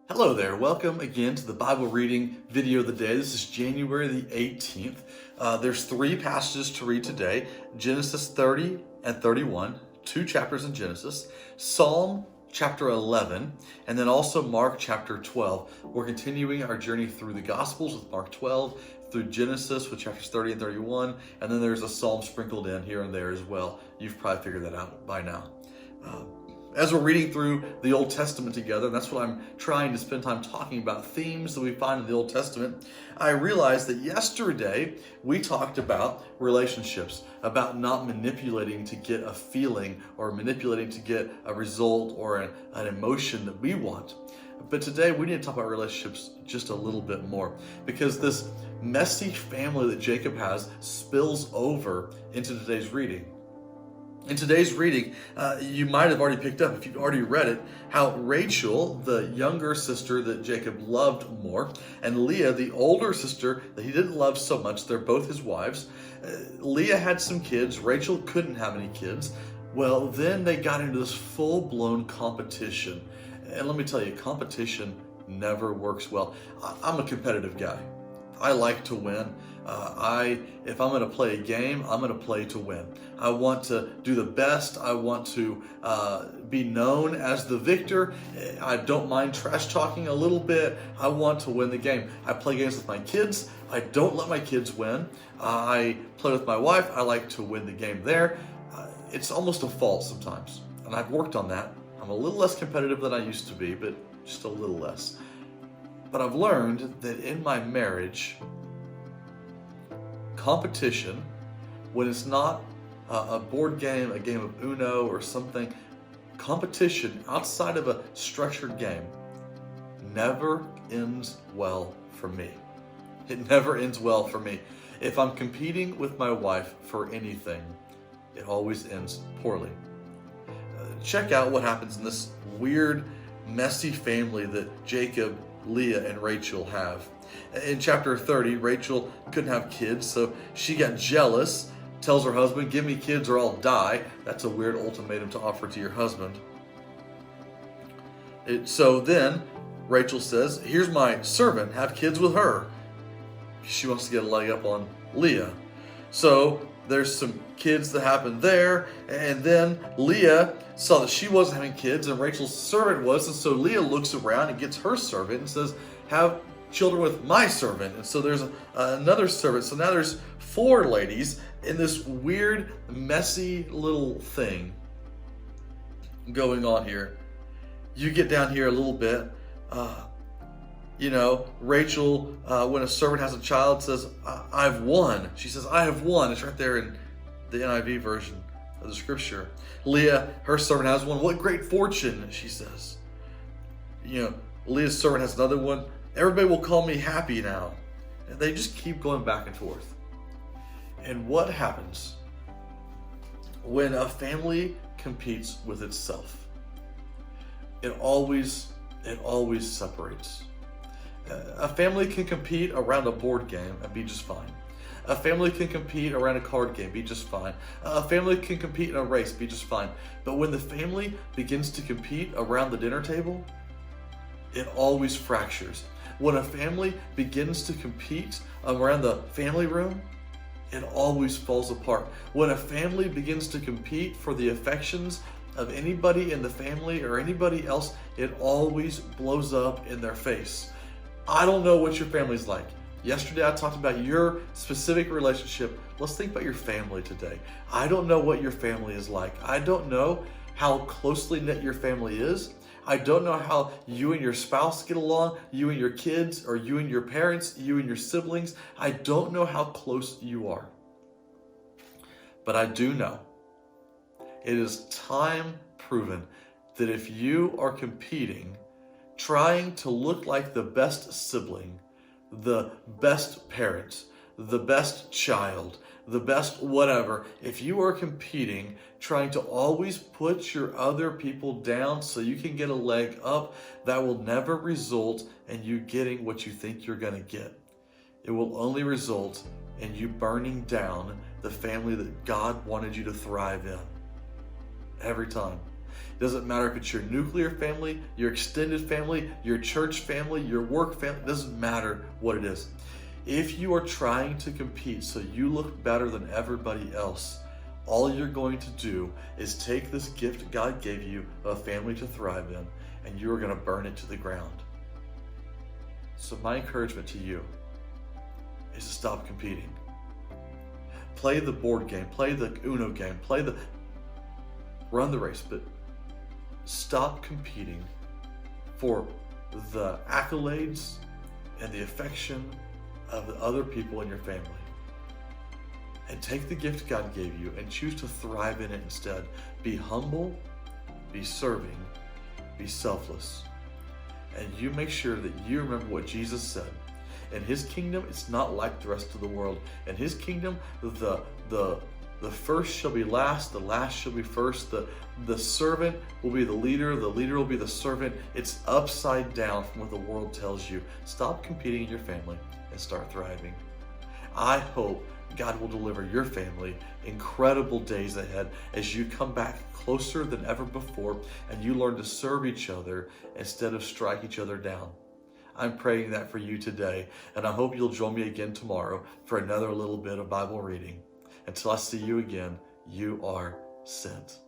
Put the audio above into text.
Hello there. Welcome again to the Bible reading video of the day. This is January the 18th. There's three passages to read today: Genesis 30 and 31, two chapters in Genesis, Psalm chapter 11, and then also Mark chapter 12. We're continuing our journey through the Gospels with Mark 12, through Genesis with chapters 30 and 31, and then there's a psalm sprinkled in here and there as well. You've probably figured that out by now. As we're reading through the Old Testament together, and that's what I'm trying to spend time talking about, themes that we find in the Old Testament, I realized that yesterday we talked about relationships, about not manipulating to get a feeling or manipulating to get a result or an emotion that we want. But today we need to talk about relationships just a little bit more, because this messy family that Jacob has spills over into today's reading. In today's reading, you might have already picked up, if you've already read it, how Rachel, the younger sister that Jacob loved more, and Leah, the older sister that he didn't love so much, they're both his wives. Leah had some kids. Rachel couldn't have any kids. Well, then they got into this full-blown competition. And let me tell you, competition never works well. I'm a competitive guy. I like to win. If I'm going to play a game, I'm going to play to win. I want to do the best. I want to be known as the victor. I don't mind trash talking a little bit. I want to win the game. I play games with my kids. I don't let my kids win. I play with my wife. I like to win the game there. It's almost a fault sometimes, and I've worked on that. I'm a little less competitive than I used to be, but just a little less. But I've learned that in my marriage, competition, when it's not a board game, a game of Uno or something, competition outside of a structured game never ends well for me. It never ends well for me. If I'm competing with my wife for anything, it always ends poorly. Check out what happens in this weird, messy family that Jacob, Leah, and Rachel have. In chapter 30, Rachel couldn't have kids, so she got jealous, tells her husband, "Give me kids or I'll die." That's a weird ultimatum to offer to your husband. So then Rachel says, "Here's my servant, have kids with her." She wants to get a leg up on Leah. So there's some kids that happen there, and then Leah saw that she wasn't having kids and Rachel's servant was, and so Leah looks around and gets her servant and says, "Have children with my servant." And so there's another servant. So now there's four ladies in this weird, messy little thing going on here. You get down here a little bit. Rachel, when a servant has a child, says, "I've won." She says, "I have won." It's right there in the NIV version of the scripture. Leah, her servant, has one. "What great fortune," she says. Leah's servant has another one. "Everybody will call me happy now." And they just keep going back and forth. And what happens when a family competes with itself? It always separates. A family can compete around a board game and be just fine. A family can compete around a card game, be just fine. A family can compete in a race, be just fine. But when the family begins to compete around the dinner table, it always fractures. When a family begins to compete around the family room, it always falls apart. When a family begins to compete for the affections of anybody in the family or anybody else, it always blows up in their face. I don't know what your family's like. Yesterday I talked about your specific relationship. Let's think about your family today. I don't know what your family is like. I don't know how closely knit your family is. I don't know how you and your spouse get along, you and your kids, or you and your parents, you and your siblings. I don't know how close you are. But I do know it is time proven that if you are competing, trying to look like the best sibling, the best parent, the best child, the best whatever, if you are competing, trying to always put your other people down so you can get a leg up, that will never result in you getting what you think you're going to get. It will only result in you burning down the family that God wanted you to thrive in. Every time. It doesn't matter if it's your nuclear family, your extended family, your church family, your work family. It doesn't matter what it is. If you are trying to compete so you look better than everybody else, all you're going to do is take this gift God gave you of a family to thrive in, and you are going to burn it to the ground. So my encouragement to you is to stop competing. Play the board game, play the Uno game, run the race, but stop competing for the accolades and the affection of the other people in your family. And take the gift God gave you and choose to thrive in it instead. Be humble, be serving, be selfless. And you make sure that you remember what Jesus said. In his kingdom, it's not like the rest of the world. In his kingdom, the first shall be last, the last shall be first. The servant will be the leader will be the servant. It's upside down from what the world tells you. Stop competing in your family and start thriving. I hope God will deliver your family incredible days ahead as you come back closer than ever before and you learn to serve each other instead of strike each other down. I'm praying that for you today, and I hope you'll join me again tomorrow for another little bit of Bible reading. Until I see you again, you are sent.